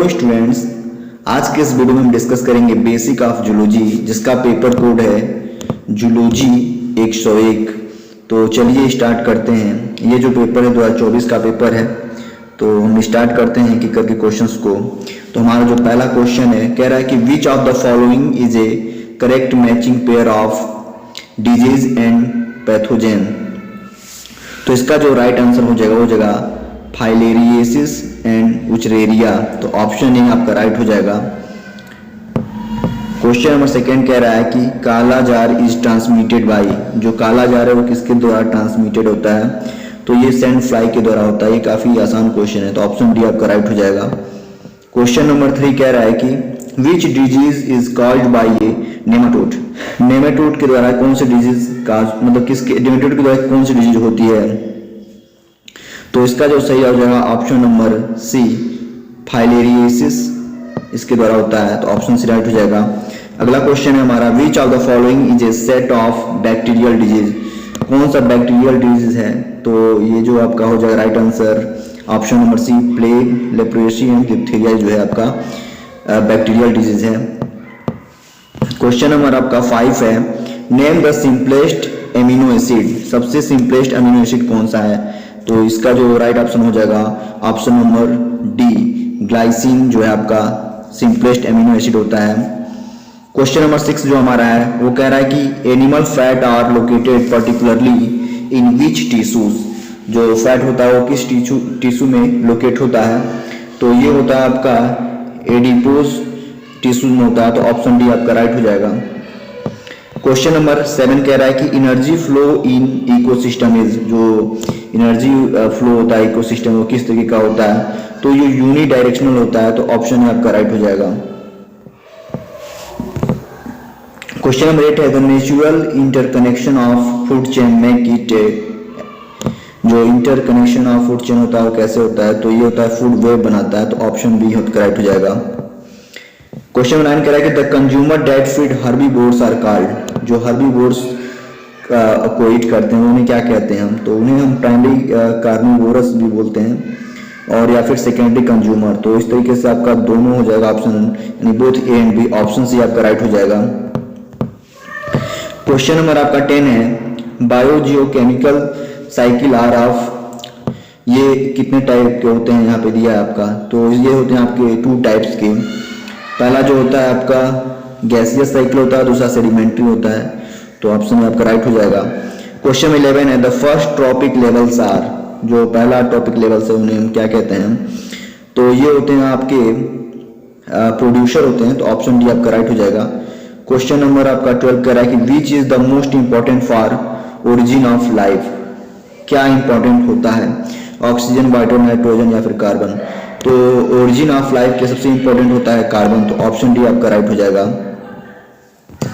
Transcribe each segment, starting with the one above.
Hello students, आज के इस वीडियो में हम डिस्कस करेंगे बेसिक ऑफ जूलॉजी, जिसका पेपर कोड है जूलॉजी 101। तो चलिए स्टार्ट करते हैं। ये जो पेपर है 2024 का पेपर है, तो हम स्टार्ट करते हैं कि करके क्वेश्चंस को। तो हमारा जो पहला क्वेश्चन है कह रहा है कि which of the following is A correct matching pair of disease and pathogen. तो इसका जो राइट आंसर हो जाएगा वो जगह फाइलेरियसिस एंड उचरेरिया। तो ऑप्शन ए आपका राइट हो जाएगा। क्वेश्चन नंबर सेकंड कह रहा है कि काला जार इज ट्रांसमिटेड बाय। जो काला जार है वो किसके द्वारा ट्रांसमिटेड होता है? तो ये सैंड फ्लाई के द्वारा होता है। ये काफी आसान क्वेश्चन है, तो ऑप्शन डी आपका राइट हो जाएगा। क्वेश्चन नंबर 3 कह रहा है कि which disease is called by A nematode. Nematode के द्वारा कौन सी डिजीज का मतलब किसके नेमाटोड के द्वारा कौन सी डिजीज होती है? तो इसका जो सही हो जाएगा ऑप्शन नंबर सी, फाइलेरियसिस इसके द्वारा होता है। तो ऑप्शन सी राइट हो जाएगा। अगला क्वेश्चन है हमारा विच of the following is a set of bacterial disease. कौन सा बैक्टीरियल डिजीज है? तो ये जो आपका हो जाएगा right answer option number C, plague, leprosy and diphtheria जो है आपका बैक्टीरियल डिजीज है। क्वेश्चन नंबर आपका 5 है, name the simplest amino acid. सबसे सिंपलेस्ट एमिनो एसिड कौन सा है? तो इसका जो राइट ऑप्शन हो जाएगा ऑप्शन नंबर डी, ग्लाइसिन जो है आपका सिंपलेस्ट एमिनो एसिड होता है। क्वेश्चन नंबर 6 जो हमारा है वो कह रहा है कि animal fat are located particularly in which tissues. जो फैट होता है वो किस टिश्यू में लोकेट होता है? तो ये होता है आपका एडिपोज टिश्यू में होता है। तो ऑप्शन डी आपका राइट हो जाएगा। क्वेश्चन नंबर 7 कह रहा है कि energy flow in ecosystem is. जो एनर्जी फ्लो होता है इकोसिस्टम वो किस तरीके का होता है? तो ये यूनी डायरेक्शनल होता है। तो ऑप्शन है आपका राइट हो जाएगा। क्वेश्चन नंबर 8 है the natural interconnection of food chain make it. जो इंटरकनेक्शन ऑफ फूड चेन होता है वो कैसे होता है? तो ये होता है फूड वेब बनाता है। तो ऑप्शन बी राइट हो जाएगा। क्वेश्चन नंबर 9 कह रहा है कि the consumer that feed herbivores are called. जो हर्बीवोर्स को ईट करते हैं उन्हें क्या कहते हैं हम? तो उन्हें हम प्राइमरी कार्निवोरस भी बोलते हैं और या फिर सेकेंडरी कंज्यूमर। तो इस तरीके से आपका दोनों हो जाएगा ऑप्शन, यानी both A and B. Option C आपका राइट हो जाएगा। क्वेश्चन नंबर आपका 10 है, बायोजियोकेमिकल साइकिल आर ऑफ। ये कितने टाइप के होते हैं यहाँ पे दिया है आपका? तो ये होते हैं आपके 2 टाइप्स के। पहला जो होता है आपका गैसियस साइकिल होता है, दूसरा सेडिमेंट्री होता है। तो ऑप्शन में आपका राइट हो जाएगा। क्वेश्चन 11 है the first trophic levels are. जो पहला टॉपिक लेवल्स है उन्हें हम क्या कहते हैं? तो ये होते हैं आपके प्रोड्यूसर होते हैं। तो ऑप्शन डी आपका राइट हो जाएगा। क्वेश्चन नंबर आपका 12 कह रहा है कि which is the most important for origin of life. क्या इंपॉर्टेंट होता है? ऑक्सीजन, वाटर, नाइट्रोजन या फिर कार्बन? तो ओरिजिन ऑफ लाइफ के सबसे इंपॉर्टेंट होता है कार्बन। तो ऑप्शन डी आपका राइट हो जाएगा।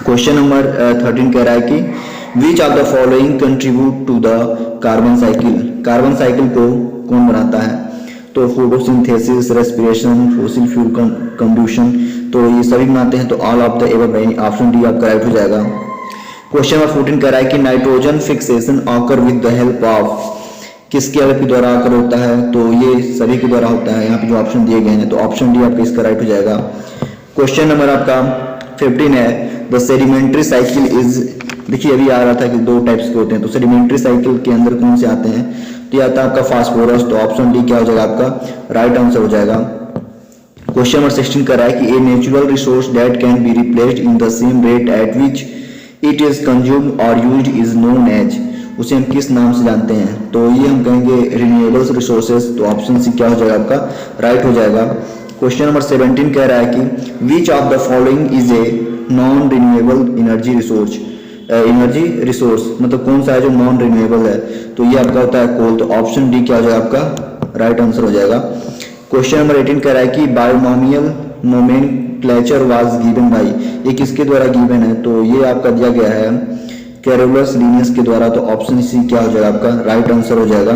क्वेश्चन नंबर 13 कह रहा है कि which of the following contribute to the carbon cycle. Carbon cycle को कौन बनाता है? तो photosynthesis, respiration, fossil fuel combustion. तो ये सभी बनाते हैं। तो all of the above, option D आपका राइट हो जाएगा। क्वेश्चन नंबर 14 कह रहा है कि nitrogen fixation occur with the help of. किसके हेल्प के द्वारा आकर होता है? तो ये सभी के द्वारा होता है। यहाँ पे जो ऑप्शन दिए गए हैं तो ऑप्शन डी आपका इसका राइट हो जाएगा। क्वेश्चन नंबर आपका 15 है द सेडिमेंट्री साइकिल इज। देखिए अभी आ रहा था कि 2 टाइप्स के होते हैं। तो सेडिमेंट्री साइकिल के अंदर कौन से आते हैं? तो ये आता है आपका फास्फोरस। तो ऑप्शन डी क्या हो जाएगा आपका राइट आंसर हो जाएगा। क्वेश्चन नंबर 16 कर रहा है कि a natural resource that can be replaced in the same rate at which it is consumed और यूज्ड इज नोन एज। उसे हम किस नाम से जानते हैं? तो ये हम कहेंगे रिन्यूएबल रिसोर्सेज। तो ऑप्शन सी क्या हो जाएगा आपका राइट हो जाएगा। क्वेश्चन नंबर 17 कह रहा है कि which of the following is a non renewable energy resource. Energy resource मतलब कौन सा है जो नॉन रिन्यूएबल है? तो ये आपका होता है कोल। तो ऑप्शन डी क्या हो जाएगा आपका राइट आंसर हो जाएगा। क्वेश्चन नंबर 18 कह रहा है कि binomial nomenclature was given by. ये किसके द्वारा गिवन है? तो ये आपका दिया गया है कैरोलस लिनियस के द्वारा। तो ऑप्शन सी क्या हो जाएगा आपका राइट आंसर हो जाएगा।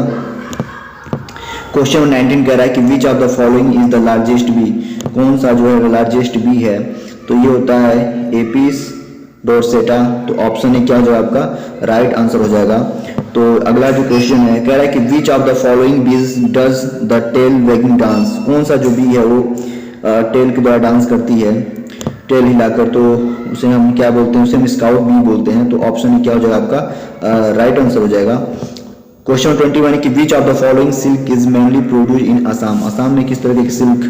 क्वेश्चन नंबर 19 कह रहा है कि which of the following is the largest bee. कौन सा जो है लार्जेस्ट बी है? तो ये होता है एपिस डोर्सेटा। तो ऑप्शन ए क्या हो जाएगा आपका राइट आंसर हो जाएगा। तो अगला जो क्वेश्चन है कह रहा है कि which of the following bees does the tail wagging dance. कौन सा जो बी है वो टेल के द्वारा डांस करती है टेल हिलाकर, तो उसे हम क्या बोलते हैं, उसे हम स्काउट भी बोलते हैं। तो ऑप्शन क्या हो जाएगा आपका राइट आंसर हो जाएगा। क्वेश्चन 21 है कि which of the following silk is mainly produce in Assam. Assam में किस तरह के सिल्क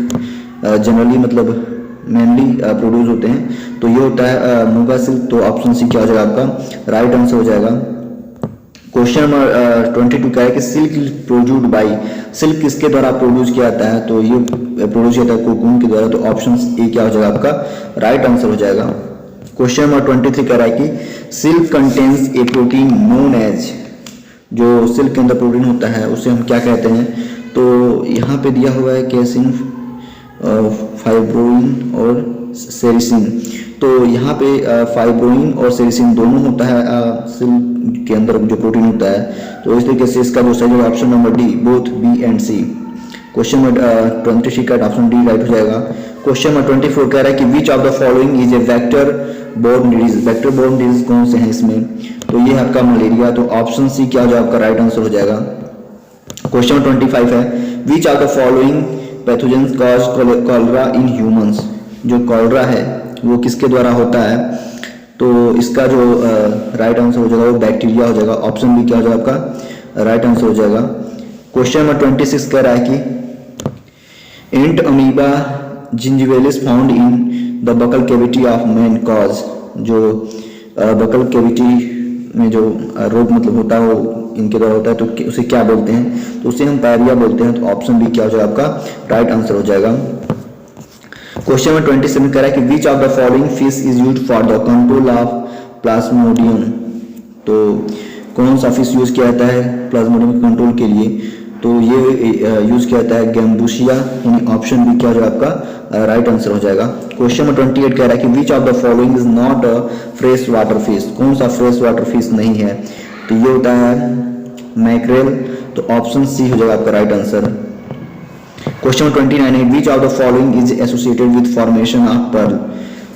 जनरली मतलब मेनली प्रोड्यूस होते हैं, तो ये होता है मुगा सिल्क। तो ऑप्शन सी क्या हो जाएगा आपका राइट आंसर हो जाएगा। क्वेश्चन नंबर 22 क्या है कि सिल्क प्रोड्यूस्ड बाई, सिल्क किसके द्वारा प्रोड्यूस किया जाता है, तो ये प्रोड्यूस किया जाता है कोकून के द्वारा। तो ऑप्शन ए क्या हो जाएगा आपका राइट आंसर हो जाएगा। क्वेश्चन नंबर 23 कह रहा है कि सिल्क कंटेन्स ए प्रोटीन नोन एज, जो सिल्क के अंदर प्रोटीन होता है उसे हम क्या कहते हैं, तो यहाँ पे दिया हुआ है कैसिन, फाइब्रोइन और सेरिसिन। तो यहाँ पे फाइब्रोइन और सेरिसिन दोनों होता है सिल्क के अंदर जो प्रोटीन होता है। तो इस तरीके से इसका जो सही है option number D, both B and C. Question number 23 का ऑप्शन डी राइट हो जाएगा। क्वेश्चन नंबर 24 कह रहा है कि which of the following is a vector borne disease. Vector borne disease कौन से हैं इसमें, तो ये है आपका मलेरिया। तो ऑप्शन सी क्या हो जाएगा आपका राइट आंसर हो जाएगा। क्वेश्चन 25 है विच of the following pathogens cause cholera in humans. जो कॉलरा है वो किसके द्वारा होता है, तो इसका जो राइट आंसर हो जाएगा वो बैक्टीरिया हो जाएगा। ऑप्शन बी क्या हो जाएगा आपका राइट आंसर हो जाएगा। क्वेश्चन नंबर 26 कह रहा है कि entamoeba gingivalis found in the buccal cavity of man cause. जो बकल कैविटी में जो रोग मतलब होता है वो इनके द्वारा होता है, तो उसे क्या बोलते हैं, तो उसे हम पायरिया बोलते हैं। तो ऑप्शन बी क्या हो जाएगा आपका राइट आंसर हो जाएगा। क्वेश्चन नंबर 27 कह रहा है कि which of the following fish is used for the control of Plasmodium. तो कौन सा फिश यूज किया जाता है प्लाज्मोडियम कंट्रोल के लिए, तो ये यूज किया जाता है गैम्बूसिया। यानी ऑप्शन बी क्या हो जाएगा आपका राइट आंसर हो जाएगा। क्वेश्चन नंबर 28 कह रहा है कि which of the following is not a fresh water fish. कौन सा फ्रेश वाटर फिश नहीं है, तो ये होता है मैक्रेल। तो ऑप्शन सी हो जाएगा आपका राइट आंसर। क्वेश्चन 29 है विच of the following is associated with formation of pearl.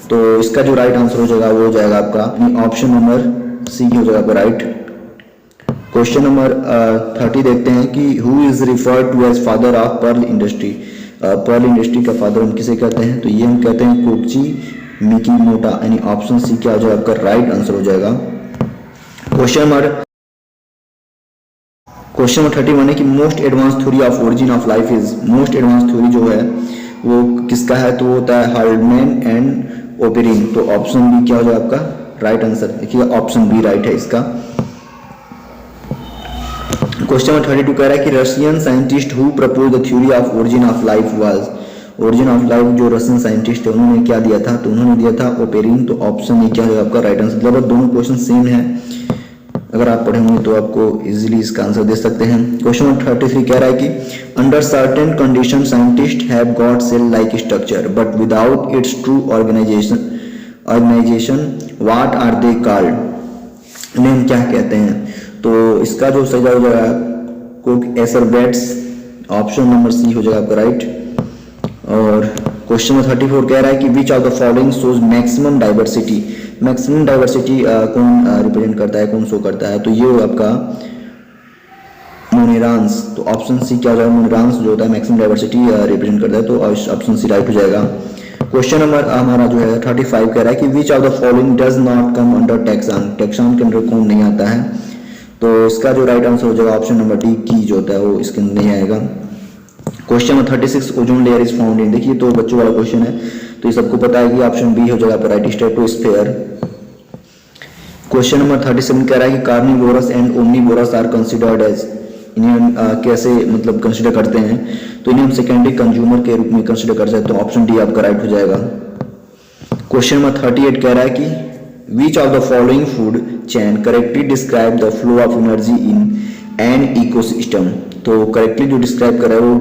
तो इसका जो राइट आंसर हो जाएगा वो हो जाएगा आपका ऑप्शन नंबर सी हो जाएगा आपका राइट। क्वेश्चन नंबर 30 देखते हैं कि who is referred to as father of pearl industry. Pearl industry का फादर हम किसे कहते हैं, तो ये हम कहते हैं कोची मिकीमोटो। यानी ऑप्शन सी क्या हो जाएगा आपका राइट आंसर हो जाएगा। क्वेश्चन नंबर 31 है कि most advance theory of origin of life is. Most advance theory जो है वो किसका है, तो वो होता है हार्डमैन एंड ओपेरिन। तो ऑप्शन बी क्या हो जाएगा आपका राइट आंसर। देखिए ऑप्शन बी राइट है इसका। क्वेश्चन नंबर 32 कह रहा है कि Russian scientist who propose the theory of origin of life was. Origin of life जो रशियन साइंटिस्ट है उन्होंने क्या दिया था, तो उन्होंने दिया था ओपेरिन। तो ऑप्शन ए क्या हो जाएगा आपका राइट आंसर। मतलब दोनों क्वेश्चन सेम है, अगर आप पढ़ेंगे तो आपको इजीली इसका आंसर दे सकते हैं। क्वेश्चन नंबर 33 कह रहा है कि under certain condition scientist have got cell like structure but without its true organization what are they called. इन्हें हम क्या कहते हैं, तो इसका जो सही हो जाएगा कुक एसरबेट्स। ऑप्शन नंबर सी हो जाएगा आपका राइट। और क्वेश्चन नंबर 34 कह रहा है कि which of the following shows maximum diversity. Maximum diversity कौन रिप्रेजेंट करता है, कौन शो करता है, तो ये आपका मोनेरांस। तो ऑप्शन सी क्या हो जाएगा, मोनेरांस जो होता है मैक्सिमम डाइवर्सिटी रिप्रेजेंट करता है। तो ऑप्शन सी राइट हो जाएगा। क्वेश्चन नंबर हमारा जो है 35 कह रहा है कि which of the following does not come under taxon. Taxon के अंदर कौन नहीं आता है, तो इसका जो राइट आंसर हो जाएगा ऑप्शन नंबर डी की जो होता है वो इसके अंदर नहीं आएगा। Question number 36 ozone layer is found in. देखिए तो बच्चों वाला क्वेश्चन है, तो ये सबको पता है कि ऑप्शन बी हो जाएगा राइट स्ट्रेटोस्फीयर। क्वेश्चन नंबर 37 कह रहा है कि carnivorous and omnivorous are considered as. इन्हें हम कैसे मतलब कंसिडर करते हैं, तो इन्हें हम सेकेंडरी कंज्यूमर के रूप में कंसिडर कर सकते हैं। तो ऑप्शन डी आपका राइट हो जाएगा। क्वेश्चन नंबर 38 कह रहा है कि which of the following food chain correctly describe the flow of energy in an ecosystem. तो करेक्टली जो डिस्क्राइब कर रहा है वो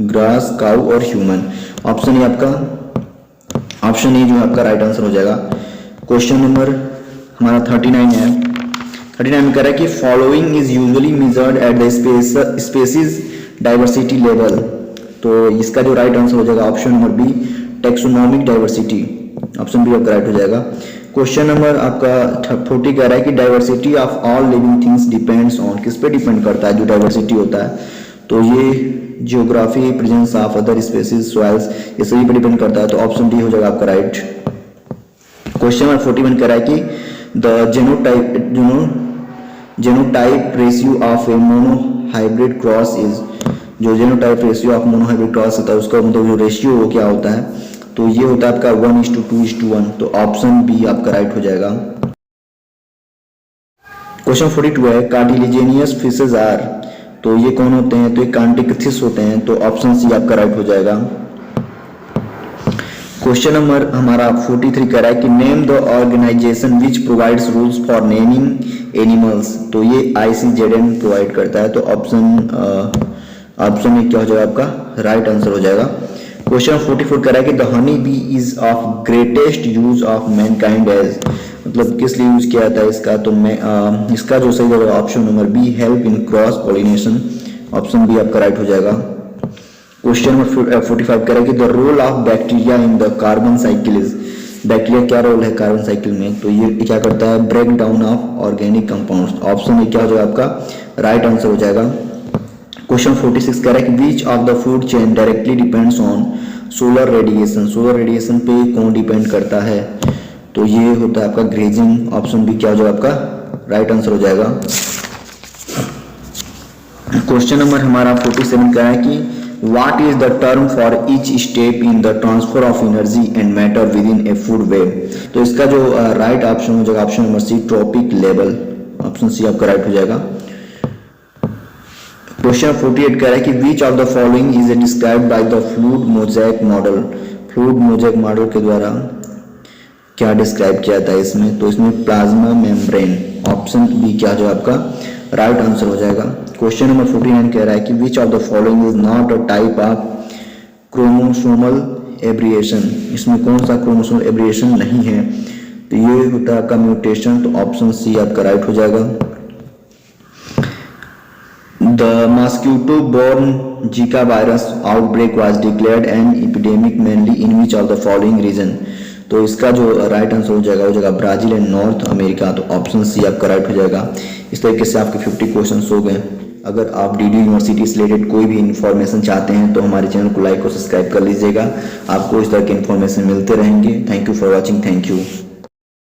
ग्रास, काउ और ह्यूमन। ऑप्शन ए आपका ऑप्शन ए जो है आपका राइट आंसर हो जाएगा। क्वेश्चन नंबर हमारा 39 है। 39 में कह रहा है कि following is usually measured at the species diversity level. तो इसका जो राइट आंसर हो जाएगा option number B taxonomic diversity. Option B आपका राइट हो जाएगा। क्वेश्चन नंबर आपका 40 कह रहा है कि diversity of all living things depends on. किस पे डिपेंड करता है जो डाइवर्सिटी होता है, तो ये geography, presence of other species, soils, ये सभी पर डिपेंड करता है। तो ऑप्शन डी हो जाएगा आपका राइट। क्वेश्चन नंबर 41 कह रहा है कि the genotype ratio of a monohybrid cross is, जो genotype ratio of monohybrid cross होता है उसका मतलब जो रेशियो वो क्या होता है, तो ये होता है आपका 1:2:1। तो ऑप्शन बी आपका राइट हो जाएगा। क्वेश्चन 42 है कार्टिलेजिनियस फिशेज आर, तो ये कौन होते हैं, तो ये कांटिकथिस होते हैं। तो ऑप्शन सी आपका राइट हो जाएगा। क्वेश्चन नंबर हमारा 43 कह रहा है कि name the organization which provides rules for naming animals, तो ये ICZN प्रोवाइड करता है। तो ऑप्शन में क्या हो जाएगा आपका राइट आंसर हो जाएगा। क्वेश्चन 44 कह रहा है कि the honey bee is of greatest use of mankind as, मतलब किस लिए यूज किया जाता है इसका, तो मैं इसका जो सही होगा option number B, help in cross pollination. Option B आपका राइट हो जाएगा। क्वेश्चन नंबर 45 कह रहा है कि the role of bacteria in the carbon cycle is, bacteria क्या रोल है कार्बन साइकिल में, तो ये क्या करता है, break down of organic compounds. Option में क्या हो जाएगा आपका राइट आंसर हो जाएगा। क्वेश्चन 46 कह रहा है कि which of the food chain directly depends on solar radiation, solar radiation पे कौन डिपेंड करता है, तो ये होता है आपका ग्रेजिंग। ऑप्शन बी क्या हो जाएगा आपका राइट आंसर हो जाएगा। क्वेश्चन नंबर हमारा 47 कह रहा है कि What is the term for each step in the transfer of energy and matter within a food web? तो इसका जो राइट ऑप्शन हो जाएगा option number C, tropic level. Option C आपका राइट हो जाएगा। क्वेश्चन 48 कह रहा है कि which of the following is described by the fluid mosaic model, fluid mosaic model के द्वारा क्या डिस्क्राइब किया जाता है इसमें, तो इसमें प्लाज्मा मेम्ब्रेन। ऑप्शन बी क्या जो आपका राइट आंसर हो जाएगा। क्वेश्चन नंबर 49 कह रहा है कि which of the following is not a type of chromosomal aberration, इसमें कौन सा क्रोमोसोमल एब्रिएशन नहीं है, तो ये होता है आपका म्यूटेशन। तो ऑप्शन सी आपका राइट हो जाएगा। The mosquito borne Zika virus outbreak was declared an epidemic mainly in which of the following region, तो इसका जो राइट आंसर हो जाएगा ब्राजील एंड नॉर्थ अमेरिका। तो ऑप्शन सी आपका राइट हो जाएगा। इस तरीके से आपके 50 क्वेश्चंस हो गए। अगर आप DD यूनिवर्सिटी से रिलेटेड कोई भी इन्फॉर्मेशन चाहते हैं तो हमारे चैनल को लाइक और सब्सक्राइब कर लीजिएगा। आपको इस तरह के इन्फॉर्मेशन मिलते रहेंगे। Thank you for watching. Thank you.